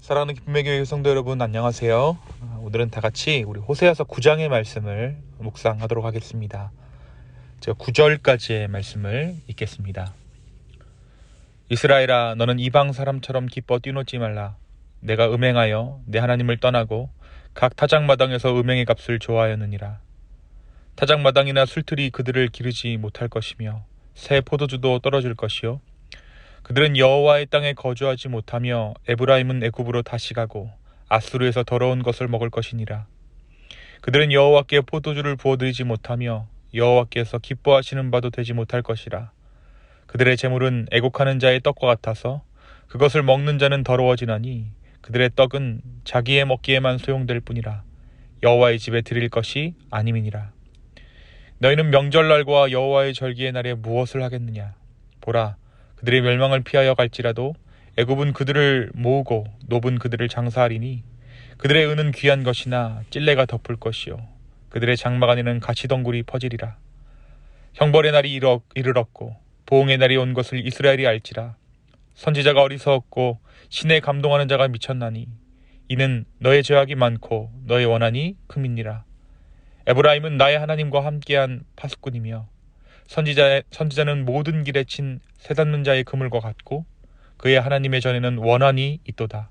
사랑하는 기쁨의 교회 성도 여러분, 안녕하세요. 오늘은 다 같이 우리 호세아서 9장의 말씀을 묵상하도록 하겠습니다. 제가 9절까지의 말씀을 읽겠습니다. 이스라엘아, 너는 이방 사람처럼 기뻐 뛰노지 말라. 내가 음행하여 내 하나님을 떠나고 각 타작마당에서 음행의 값을 좋아하였느니라. 타작마당이나 술틀이 그들을 기르지 못할 것이며 새 포도주도 떨어질 것이요 그들은 여호와의 땅에 거주하지 못하며 에브라임은 애굽으로 다시 가고 아수르에서 더러운 것을 먹을 것이니라. 그들은 여호와께 포도주를 부어드리지 못하며 여호와께서 기뻐하시는 바도 되지 못할 것이라. 그들의 재물은 애곡하는 자의 떡과 같아서 그것을 먹는 자는 더러워지나니 그들의 떡은 자기의 먹기에만 소용될 뿐이라. 여호와의 집에 드릴 것이 아님이니라. 너희는 명절날과 여호와의 절기의 날에 무엇을 하겠느냐? 보라, 그들의 멸망을 피하여 갈지라도 애굽은 그들을 모으고 노브는 그들을 장사하리니 그들의 은은 귀한 것이나 찔레가 덮을 것이요 그들의 장막 안에는 가시덩굴이 퍼지리라. 형벌의 날이 이르렀고 보응의 날이 온 것을 이스라엘이 알지라. 선지자가 어리석었고 신에 감동하는 자가 미쳤나니 이는 너의 죄악이 많고 너의 원한이 금이니라. 에브라임은 나의 하나님과 함께한 파수꾼이며 선지자는 모든 길에 친 새닫는 자의 그물과 같고 그의 하나님의 전에는 원한이 있도다.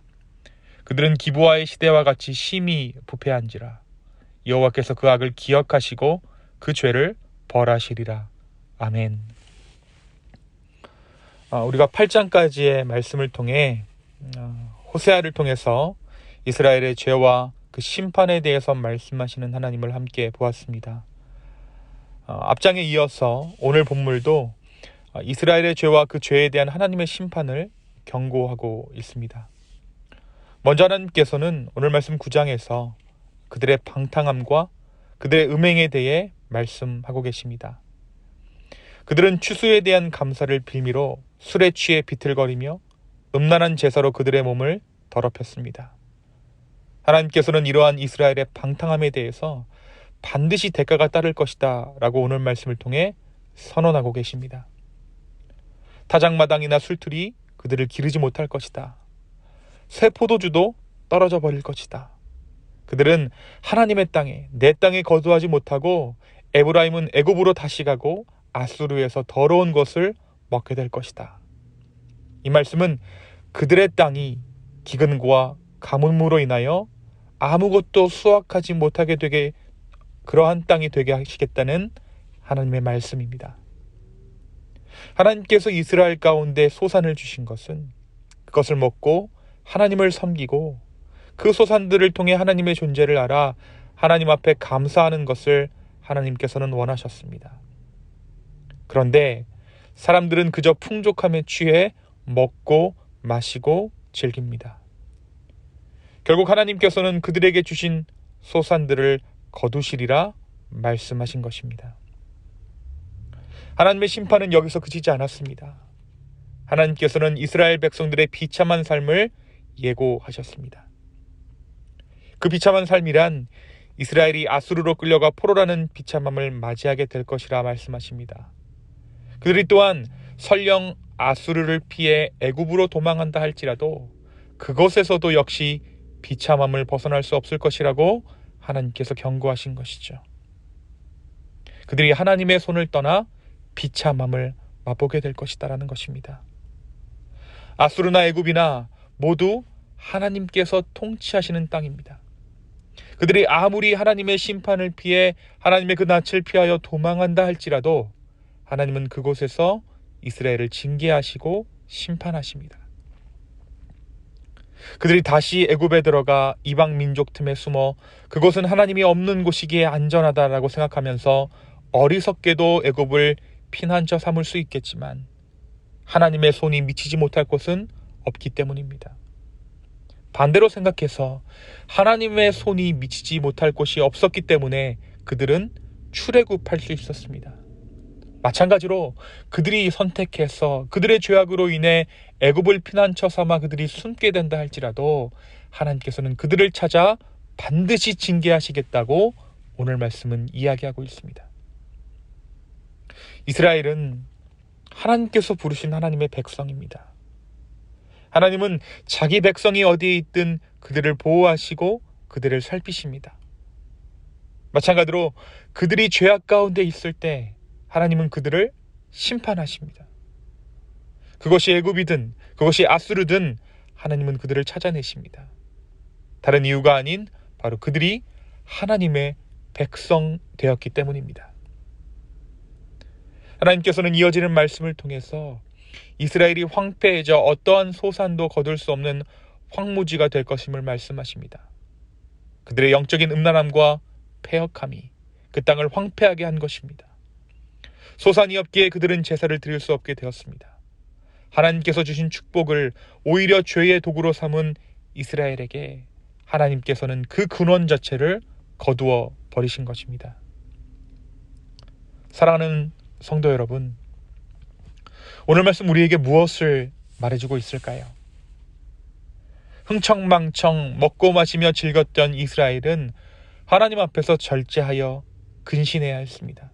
그들은 기브아의 시대와 같이 심히 부패한지라. 여호와께서 그 악을 기억하시고 그 죄를 벌하시리라. 아멘. 우리가 8장까지의 말씀을 통해 호세아를 통해서 이스라엘의 죄와 그 심판에 대해서 말씀하시는 하나님을 함께 보았습니다. 앞장에 이어서 오늘 본문도 이스라엘의 죄와 그 죄에 대한 하나님의 심판을 경고하고 있습니다. 먼저 하나님께서는 오늘 말씀 9장에서 그들의 방탕함과 그들의 음행에 대해 말씀하고 계십니다. 그들은 추수에 대한 감사를 빌미로 술에 취해 비틀거리며 음란한 제사로 그들의 몸을 더럽혔습니다. 하나님께서는 이러한 이스라엘의 방탕함에 대해서 반드시 대가가 따를 것이다 라고 오늘 말씀을 통해 선언하고 계십니다. 타작마당이나 술틀이 그들을 기르지 못할 것이다. 새 포도주도 떨어져 버릴 것이다. 그들은 하나님의 땅에, 내 땅에 거주하지 못하고 에브라임은 애굽으로 다시 가고 아수르에서 더러운 것을 먹게 될 것이다. 이 말씀은 그들의 땅이 기근과 가뭄으로 인하여 아무것도 수확하지 못하게 되게 그러한 땅이 되게 하시겠다는 하나님의 말씀입니다. 하나님께서 이스라엘 가운데 소산을 주신 것은 그것을 먹고 하나님을 섬기고 그 소산들을 통해 하나님의 존재를 알아 하나님 앞에 감사하는 것을 하나님께서는 원하셨습니다. 그런데 사람들은 그저 풍족함에 취해 먹고 마시고 즐깁니다. 결국 하나님께서는 그들에게 주신 소산들을 거두시리라 말씀하신 것입니다. 하나님의 심판은 여기서 그치지 않았습니다. 하나님께서는 이스라엘 백성들의 비참한 삶을 예고하셨습니다. 그 비참한 삶이란 이스라엘이 아수르로 끌려가 포로라는 비참함을 맞이하게 될 것이라 말씀하십니다. 그들이 또한 설령 아수르를 피해 애굽으로 도망한다 할지라도 그곳에서도 역시 비참함을 벗어날 수 없을 것이라고 하나님께서 경고하신 것이죠. 그들이 하나님의 손을 떠나 비참함을 맛보게 될 것이다라는 것입니다. 아수르나 애굽이나 모두 하나님께서 통치하시는 땅입니다. 그들이 아무리 하나님의 심판을 피해 하나님의 그 낯을 피하여 도망한다 할지라도 하나님은 그곳에서 이스라엘을 징계하시고 심판하십니다. 그들이 다시 애굽에 들어가 이방 민족 틈에 숨어 그곳은 하나님이 없는 곳이기에 안전하다라고 생각하면서 어리석게도 애굽을 피난처 삼을 수 있겠지만 하나님의 손이 미치지 못할 곳은 없기 때문입니다. 반대로 생각해서 하나님의 손이 미치지 못할 곳이 없었기 때문에 그들은 출애굽할 수 있었습니다. 마찬가지로 그들이 선택해서 그들의 죄악으로 인해 애굽을 피난처 삼아 그들이 숨게 된다 할지라도 하나님께서는 그들을 찾아 반드시 징계하시겠다고 오늘 말씀은 이야기하고 있습니다. 이스라엘은 하나님께서 부르신 하나님의 백성입니다. 하나님은 자기 백성이 어디에 있든 그들을 보호하시고 그들을 살피십니다. 마찬가지로 그들이 죄악 가운데 있을 때 하나님은 그들을 심판하십니다. 그것이 애굽이든 그것이 아수르든 하나님은 그들을 찾아내십니다. 다른 이유가 아닌 바로 그들이 하나님의 백성 되었기 때문입니다. 하나님께서는 이어지는 말씀을 통해서 이스라엘이 황폐해져 어떠한 소산도 거둘 수 없는 황무지가 될 것임을 말씀하십니다. 그들의 영적인 음란함과 패역함이 그 땅을 황폐하게 한 것입니다. 소산이 없기에 그들은 제사를 드릴 수 없게 되었습니다. 하나님께서 주신 축복을 오히려 죄의 도구로 삼은 이스라엘에게 하나님께서는 그 근원 자체를 거두어 버리신 것입니다. 사랑하는 성도 여러분, 오늘 말씀 우리에게 무엇을 말해주고 있을까요? 흥청망청 먹고 마시며 즐겼던 이스라엘은 하나님 앞에서 절제하여 근신해야 했습니다.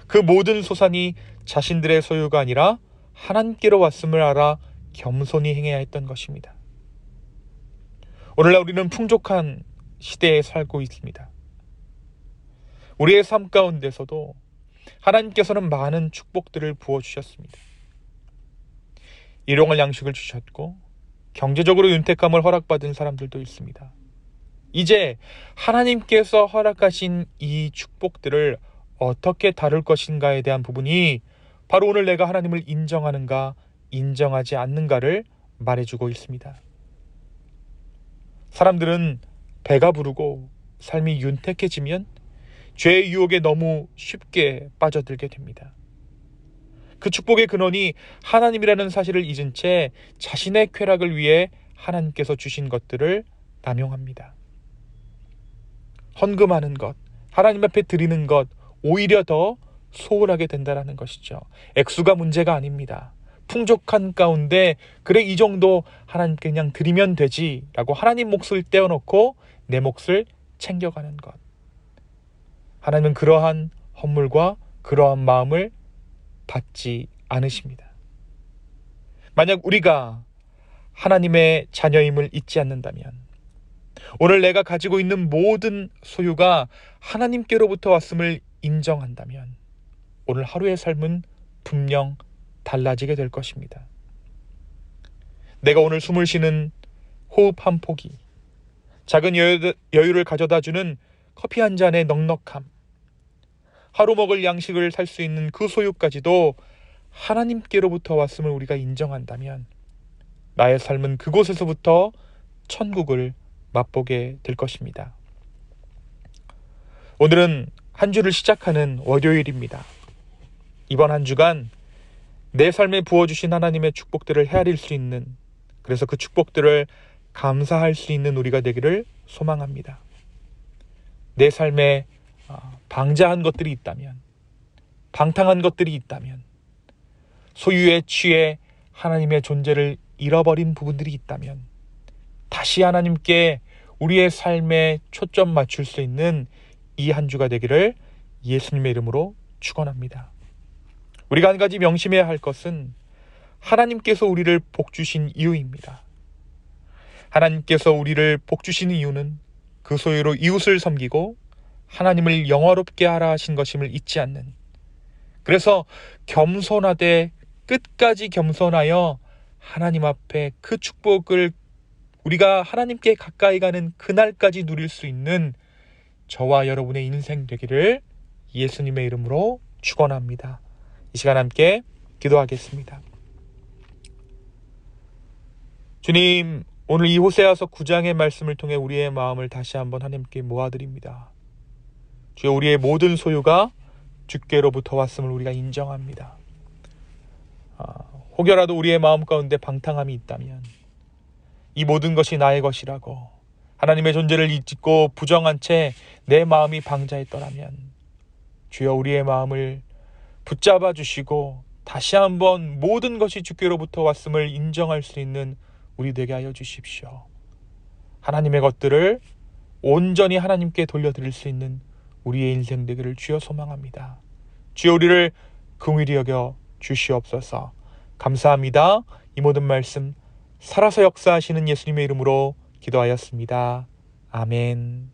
그 모든 소산이 자신들의 소유가 아니라 하나님께로 왔음을 알아 겸손히 행해야 했던 것입니다. 오늘날 우리는 풍족한 시대에 살고 있습니다. 우리의 삶 가운데서도 하나님께서는 많은 축복들을 부어주셨습니다. 일용할 양식을 주셨고 경제적으로 윤택함을 허락받은 사람들도 있습니다. 이제 하나님께서 허락하신 이 축복들을 어떻게 다룰 것인가에 대한 부분이 바로 오늘 내가 하나님을 인정하는가 인정하지 않는가를 말해주고 있습니다. 사람들은 배가 부르고 삶이 윤택해지면 죄의 유혹에 너무 쉽게 빠져들게 됩니다. 그 축복의 근원이 하나님이라는 사실을 잊은 채 자신의 쾌락을 위해 하나님께서 주신 것들을 남용합니다. 헌금하는 것, 하나님 앞에 드리는 것, 오히려 더 소홀하게 된다는 것이죠. 액수가 문제가 아닙니다. 풍족한 가운데 그래 이 정도 하나님께 그냥 드리면 되지 라고 하나님 몫을 떼어놓고 내 몫을 챙겨가는 것. 하나님은 그러한 헌물과 그러한 마음을 받지 않으십니다. 만약 우리가 하나님의 자녀임을 잊지 않는다면, 오늘 내가 가지고 있는 모든 소유가 하나님께로부터 왔음을 인정한다면 오늘 하루의 삶은 분명 달라지게 될 것입니다. 내가 오늘 숨을 쉬는 호흡 한 포기, 작은 여유를 가져다주는 커피 한 잔의 넉넉함, 하루 먹을 양식을 살 수 있는 그 소유까지도 하나님께로부터 왔음을 우리가 인정한다면 나의 삶은 그곳에서부터 천국을 맛보게 될 것입니다. 오늘은 한 주를 시작하는 월요일입니다. 이번 한 주간 내 삶에 부어주신 하나님의 축복들을 헤아릴 수 있는, 그래서 그 축복들을 감사할 수 있는 우리가 되기를 소망합니다. 내 삶에 방자한 것들이 있다면, 방탕한 것들이 있다면, 소유에 취해 하나님의 존재를 잃어버린 부분들이 있다면 다시 하나님께 우리의 삶에 초점 맞출 수 있는 이 한 주가 되기를 예수님의 이름으로 축원합니다. 우리가 한 가지 명심해야 할 것은 하나님께서 우리를 복주신 이유입니다. 하나님께서 우리를 복주신 이유는 그 소유로 이웃을 섬기고 하나님을 영화롭게 하라 하신 것임을 잊지 않는, 그래서 겸손하되 끝까지 겸손하여 하나님 앞에 그 축복을 우리가 하나님께 가까이 가는 그날까지 누릴 수 있는 저와 여러분의 인생 되기를 예수님의 이름으로 축원합니다. 이 시간 함께 기도하겠습니다. 주님, 오늘 이 호세아서 9장의 말씀을 통해 우리의 마음을 다시 한번 하나님께 모아드립니다. 주여, 우리의 모든 소유가 주께로부터 왔음을 우리가 인정합니다. 혹여라도 우리의 마음 가운데 방탕함이 있다면, 이 모든 것이 나의 것이라고 하나님의 존재를 잊고 부정한 채 내 마음이 방자했더라면 주여, 우리의 마음을 붙잡아 주시고 다시 한번 모든 것이 주께로부터 왔음을 인정할 수 있는 우리 되게 하여 주십시오. 하나님의 것들을 온전히 하나님께 돌려드릴 수 있는 우리의 인생 되기를 주여 소망합니다. 주여, 우리를 긍휼히 여겨 주시옵소서. 감사합니다. 이 모든 말씀 살아서 역사하시는 예수님의 이름으로 기도하였습니다. 아멘.